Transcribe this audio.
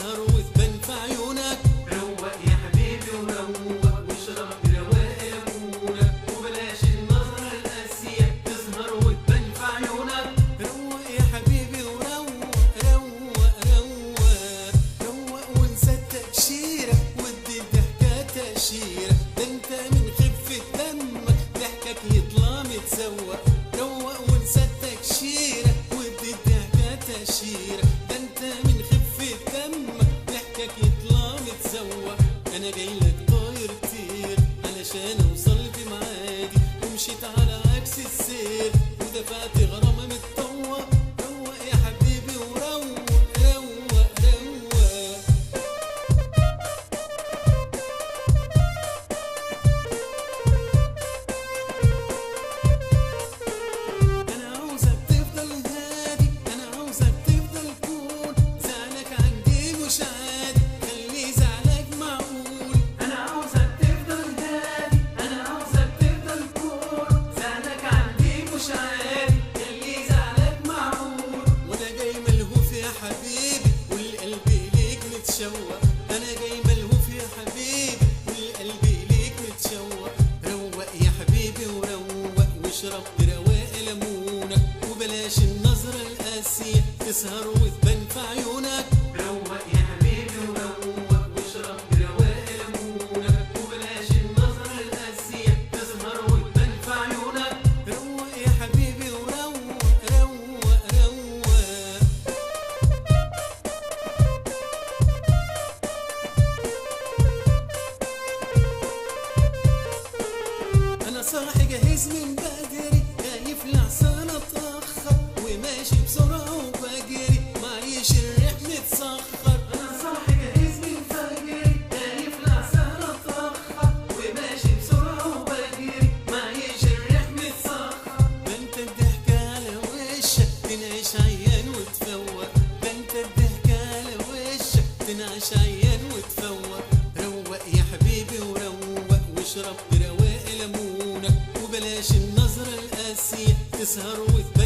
تسهر وتبان في عيونك. روق يا حبيبي وروق واشرب برواق ليمونك، وبلاش النظرة القاسية تسهر وتبان في عيونك. روق يا حبيبي وروق روق روق روق وانسى التأشيرة وادي الضحكة تأشيرة، ده انت من خفة دمك ضحكك يطلع متسوق. روق وانسى التأشيرة وادي الضحكة تأشيرة، ده انت من خفة دمك ضحكك يطلع متسوق. انا جايلك طاير طير علشان اوصل في ميعادي، ومشيت على عكس السير ودفعت غرامة متطوق. روق يا حبيبي وروق روق روق. انا عاوزك تفضل هادي، انا عاوزك تفضل كول، زعلك عندي مش عادي خلي زعلك معقول. أنا عاوزك تفضل هادي، أنا عاوزك تفضل كول، زعلك عندي مش عادي خلي زعلك معقول. وانا جاي ملهوف يا حبيبي والقلب ليك متشوق، انا جاي ملهوف يا حبيبي والقلب ليك متشوق. روق يا حبيبي وروق واشرب برواق ليمونك، وبلاش النظرة القاسية تسهر وتبان في عيونك. روق يا حبيبي وروق واشرب برواق ليمونك، وبلاش النظرة القاسية تسهر وتبان في عيونك. روق يا حبيبي وروق روق روق. انا صاحي جاهز من بدري، خايف لحسن اتاخر وماشي بسرعه وبجري معيش الريح متسخر. أنا صاحي جاهز من فجري، خايف لحسن أتأخر وماشي بسرعة وبجري معيش الريح متسخر. ده انت الضحكه على وشك تنعش عيان وتفوق، ده انت الضحكه على وشك تنعش عيان وتفوق. روق يا حبيبي وروق واشرب برواق ليمونك، وبلاش النظرة القاسية تسهر وتبان